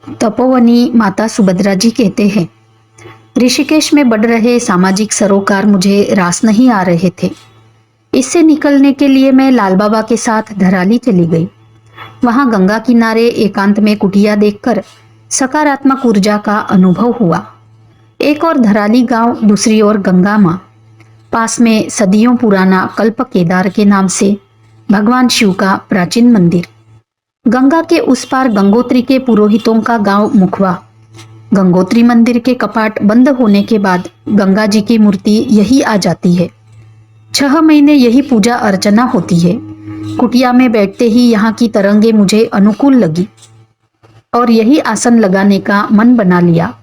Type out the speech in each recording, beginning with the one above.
तपोवनी माता सुभद्रा जी कहते हैं, ऋषिकेश में बढ़ रहे सामाजिक सरोकार मुझे रास नहीं आ रहे थे। इससे निकलने के लिए मैं लाल बाबा के साथ धराली चली गई। वहां गंगा किनारे एकांत में कुटिया देखकर सकारात्मक ऊर्जा का अनुभव हुआ। एक और धराली गांव, दूसरी ओर गंगा माँ। पास में सदियों पुराना कल्प केदार के नाम से भगवान शिव का प्राचीन मंदिर। गंगा के उस पार गंगोत्री के पुरोहितों का गांव मुखवा। गंगोत्री मंदिर के कपाट बंद होने के बाद गंगा जी की मूर्ति यही आ जाती है। 6 महीने यही पूजा अर्चना होती है। कुटिया में बैठते ही यहाँ की तरंगे मुझे अनुकूल लगी और यही आसन लगाने का मन बना लिया।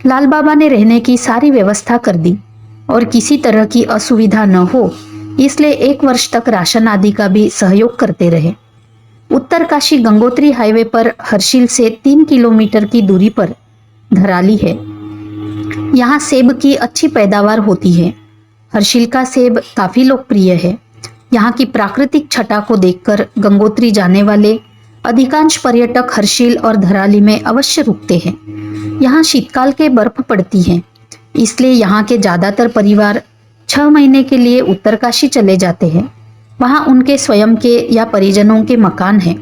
लाल बाबा ने रहने की सारी व्यवस्था कर दी और किसी तरह की असुविधा न हो इसलिए 1 वर्ष तक राशन आदि का भी सहयोग करते रहे। उत्तरकाशी गंगोत्री हाईवे पर हर्षिल से 3 किलोमीटर की दूरी पर धराली है। यहाँ सेब की अच्छी पैदावार होती है। हर्षिल का सेब काफी लोकप्रिय है। यहाँ की प्राकृतिक छटा को देखकर गंगोत्री जाने वाले अधिकांश पर्यटक हर्षिल और धराली में अवश्य रुकते हैं। यहाँ शीतकाल के बर्फ पड़ती है, इसलिए यहाँ के ज्यादातर परिवार 6 महीने के लिए उत्तरकाशी चले जाते हैं। वहाँ उनके स्वयं के या परिजनों के मकान हैं।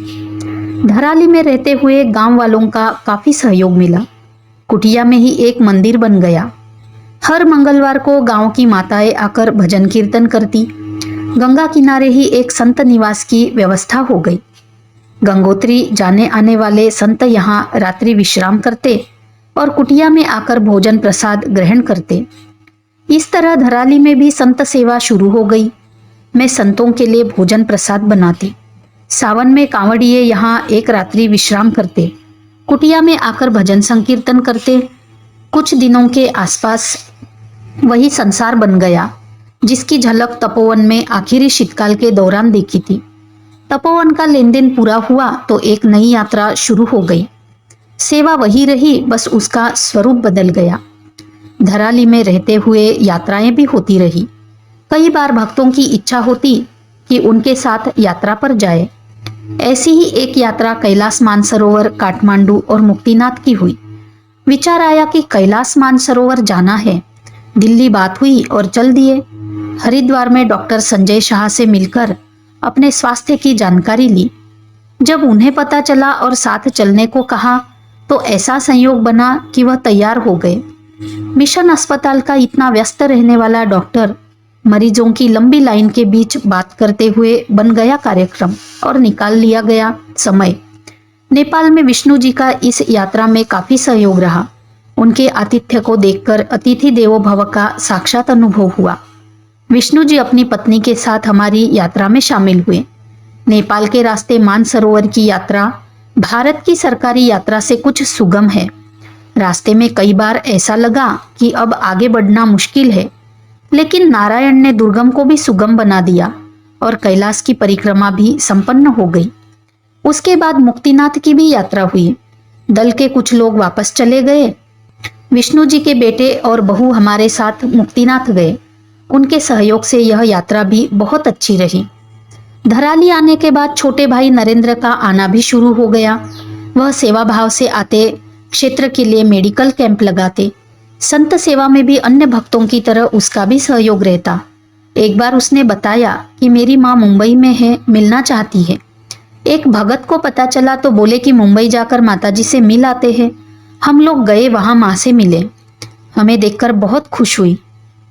धराली में रहते हुए गांव वालों का काफी सहयोग मिला। कुटिया में ही एक मंदिर बन गया। हर मंगलवार को गांव की माताएं आकर भजन कीर्तन करती। गंगा किनारे ही एक संत निवास की व्यवस्था हो गई। गंगोत्री जाने आने वाले संत यहाँ रात्रि विश्राम करते और कुटिया में आकर भोजन प्रसाद ग्रहण करते। इस तरह धराली में भी संत सेवा शुरू हो गई। मैं संतों के लिए भोजन प्रसाद बनाती। सावन में कांवड़िए यहाँ एक रात्रि विश्राम करते, कुटिया में आकर भजन संकीर्तन करते। कुछ दिनों के आसपास वही संसार बन गया जिसकी झलक तपोवन में आखिरी शीतकाल के दौरान देखी थी। तपोवन का लेन देन पूरा हुआ तो एक नई यात्रा शुरू हो गई। सेवा वही रही, बस उसका स्वरूप बदल गया। धराली में रहते हुए यात्राएं भी होती रही। कई बार भक्तों की इच्छा होती कि उनके साथ यात्रा पर जाए। ऐसी ही एक यात्रा कैलाश मानसरोवर, काठमांडू और मुक्तिनाथ की हुई। विचार आया कि कैलाश मानसरोवर जाना है। दिल्ली बात हुई और चल दिए। हरिद्वार में डॉक्टर संजय शाह से मिलकर अपने स्वास्थ्य की जानकारी ली। जब उन्हें पता चला और साथ चलने को कहा तो ऐसा संयोग बना कि वह तैयार हो गए। मिशन अस्पताल का इतना व्यस्त रहने वाला डॉक्टर मरीजों की लंबी लाइन के बीच बात करते हुए बन गया कार्यक्रम और निकाल लिया गया समय। नेपाल में विष्णु जी का इस यात्रा में काफी सहयोग रहा। उनके आतिथ्य को देखकर अतिथि देवो भव का साक्षात अनुभव हुआ। विष्णु जी अपनी पत्नी के साथ हमारी यात्रा में शामिल हुए। नेपाल के रास्ते मानसरोवर की यात्रा भारत की सरकारी यात्रा से कुछ सुगम है। रास्ते में कई बार ऐसा लगा कि अब आगे बढ़ना मुश्किल है, लेकिन नारायण ने दुर्गम को भी सुगम बना दिया और कैलाश की परिक्रमा भी संपन्न हो गई। उसके बाद मुक्तिनाथ की भी यात्रा हुई। दल के कुछ लोग वापस चले गए। विष्णु जी के बेटे और बहू हमारे साथ मुक्तिनाथ गए। उनके सहयोग से यह यात्रा भी बहुत अच्छी रही। धराली आने के बाद छोटे भाई नरेंद्र का आना भी शुरू हो गया। वह सेवा भाव से आते, क्षेत्र के लिए मेडिकल कैंप लगाते। संत सेवा में भी अन्य भक्तों की तरह उसका भी सहयोग रहता। एक बार उसने बताया कि मेरी माँ मुंबई में है, मिलना चाहती है। एक भगत को पता चला तो बोले कि मुंबई जाकर माताजी से मिल आते हैं। हम लोग गए, वहां माँ से मिले। हमें देखकर बहुत खुश हुई।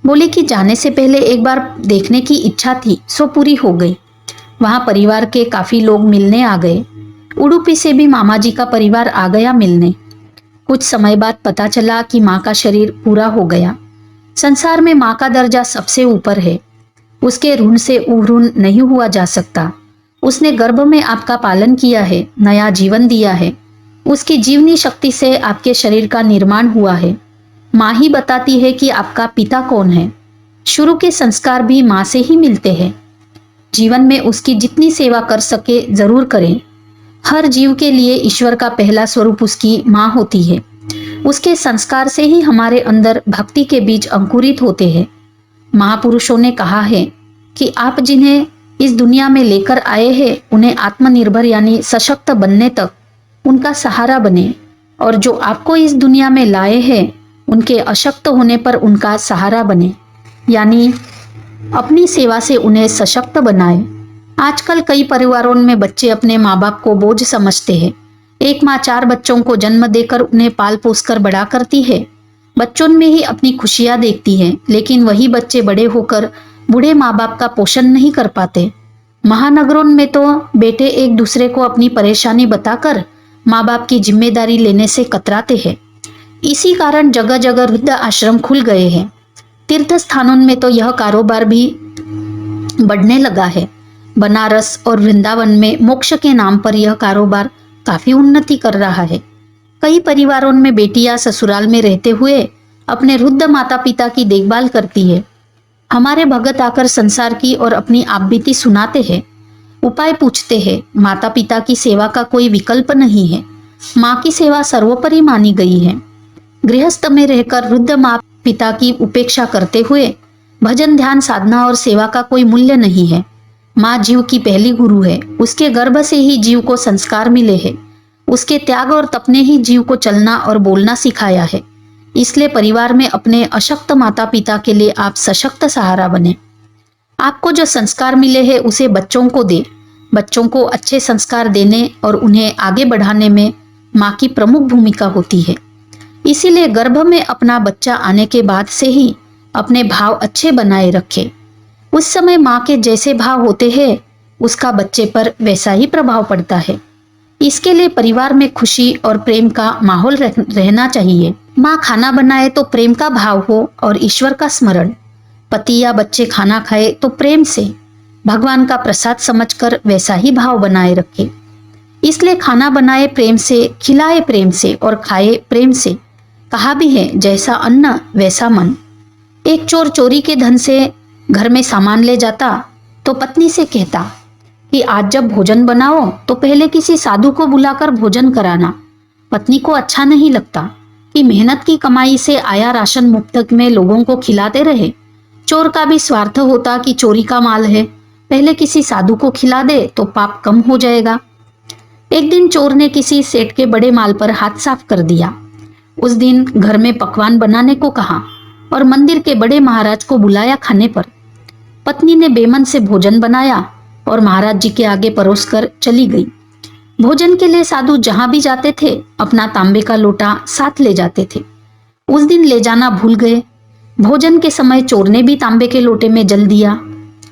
बोली कि जाने से पहले एक बार देखने की इच्छा थी, सो पूरी हो गई। वहां परिवार के काफी लोग मिलने आ गए। उडुपी से भी मामा जी का परिवार आ गया मिलने। कुछ समय बाद पता चला कि माँ का शरीर पूरा हो गया। संसार में माँ का दर्जा सबसे ऊपर है। उसके ऋण से उऋण नहीं हुआ जा सकता। उसने गर्भ में आपका पालन किया है, नया जीवन दिया है। उसकी जीवनी शक्ति से आपके शरीर का निर्माण हुआ है। माँ ही बताती है कि आपका पिता कौन है। शुरू के संस्कार भी माँ से ही मिलते हैं। जीवन में उसकी जितनी सेवा कर सके जरूर करें। हर जीव के लिए ईश्वर का पहला स्वरूप उसकी माँ होती है। उसके संस्कार से ही हमारे अंदर भक्ति के बीज अंकुरित होते हैं। महापुरुषों ने कहा है कि आप जिन्हें इस दुनिया में लेकर आए हैं उन्हें आत्मनिर्भर यानी सशक्त बनने तक उनका सहारा बने और जो आपको इस दुनिया में लाए हैं उनके अशक्त होने पर उनका सहारा बने, यानी अपनी सेवा से उन्हें सशक्त बनाए। आजकल कई परिवारों में बच्चे अपने माँ बाप को बोझ समझते हैं। एक माँ 4 बच्चों को जन्म देकर उन्हें पाल पोस कर बड़ा करती है, बच्चों में ही अपनी खुशियां देखती है, लेकिन वही बच्चे बड़े होकर बूढ़े माँ बाप का पोषण नहीं कर पाते। महानगरों में तो बेटे एक दूसरे को अपनी परेशानी बताकर माँ बाप की जिम्मेदारी लेने से कतराते हैं। इसी कारण जगह जगह वृद्ध आश्रम खुल गए हैं। तीर्थ स्थानों में तो यह कारोबार भी बढ़ने लगा है। बनारस और वृंदावन में मोक्ष के नाम पर यह कारोबार काफी उन्नति कर रहा है। कई परिवारों में बेटियां ससुराल में रहते हुए अपने वृद्ध माता पिता की देखभाल करती है। हमारे भगत आकर संसार की और अपनी आपबीती सुनाते हैं, उपाय पूछते हैं। माता पिता की सेवा का कोई विकल्प नहीं है। माँ की सेवा सर्वोपरि मानी गई है। गृहस्थ में रहकर वृद्ध माँ पिता की उपेक्षा करते हुए भजन ध्यान साधना और सेवा का कोई मूल्य नहीं है। माँ जीव की पहली गुरु है। उसके गर्भ से ही जीव को संस्कार मिले हैं। उसके त्याग और तप ने ही जीव को चलना और बोलना सिखाया है। इसलिए परिवार में अपने अशक्त माता पिता के लिए आप सशक्त सहारा बने। आपको जो संस्कार मिले हैं उसे बच्चों को दे। बच्चों को अच्छे संस्कार देने और उन्हें आगे बढ़ाने में माँ की प्रमुख भूमिका होती है। इसीलिए गर्भ में अपना बच्चा आने के बाद से ही अपने भाव अच्छे बनाए रखे। उस समय माँ के जैसे भाव होते हैं उसका बच्चे पर वैसा ही प्रभाव पड़ता है। इसके लिए परिवार में खुशी और प्रेम का माहौल रहना चाहिए। माँ खाना बनाए तो प्रेम का भाव हो और ईश्वर का स्मरण। पति या बच्चे खाना खाए तो प्रेम से, भगवान का प्रसाद समझकर वैसा ही भाव बनाए रखे। इसलिए खाना बनाए प्रेम से, खिलाए प्रेम से और खाए प्रेम से। कहा भी है, जैसा अन्न वैसा मन। एक चोर चोरी के धन से घर में सामान ले जाता तो पत्नी से कहता कि आज जब भोजन बनाओ तो पहले किसी साधु को बुलाकर भोजन कराना। पत्नी को अच्छा नहीं लगता कि मेहनत की कमाई से आया राशन मुफ्त में लोगों को खिलाते रहे। चोर का भी स्वार्थ होता कि चोरी का माल है, पहले किसी साधु को खिला दे तो पाप कम हो जाएगा। एक दिन चोर ने किसी सेठ के बड़े माल पर हाथ साफ कर दिया। उस दिन घर में पकवान बनाने को कहा और मंदिर के बड़े महाराज को बुलाया खाने पर। पत्नी ने बेमन से भोजन बनाया और महाराज जी के आगे परोस कर चली गई। भोजन के लिए साधु जहां भी जाते थे अपना तांबे का लोटा साथ ले जाते थे। उस दिन ले जाना भूल गए। भोजन के समय चोर ने भी तांबे के लोटे में जल दिया।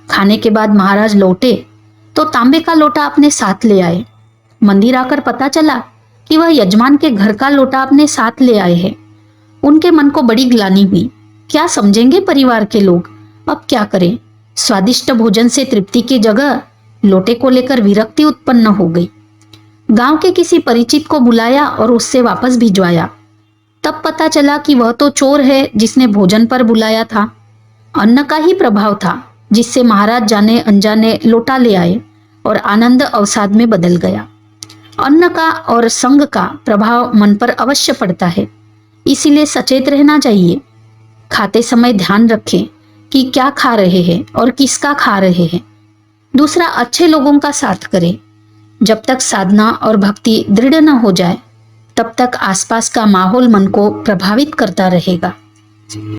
खाने के बाद महाराज लौटे तो तांबे का लोटा अपने साथ ले आए। मंदिर आकर पता चला कि वह यजमान के घर का लोटा अपने साथ ले आए हैं। उनके मन को बड़ी ग्लानि हुई। क्या समझेंगे परिवार के लोग? अब क्या करें? स्वादिष्ट भोजन से तृप्ति की जगह लोटे को लेकर विरक्ति उत्पन्न हो गई। गांव के किसी परिचित को बुलाया और उससे वापस भिजवाया। तब पता चला कि वह तो चोर है जिसने भोजन पर बुलाया था। अन्न का ही प्रभाव था जिससे महाराज जाने अनजाने लोटा ले आए और आनंद अवसाद में बदल गया। अन्न का और संग का प्रभाव मन पर अवश्य पड़ता है, इसीलिए सचेत रहना चाहिए। खाते समय ध्यान रखें कि क्या खा रहे हैं और किसका खा रहे हैं। दूसरा, अच्छे लोगों का साथ करें। जब तक साधना और भक्ति दृढ़ न हो जाए तब तक आसपास का माहौल मन को प्रभावित करता रहेगा।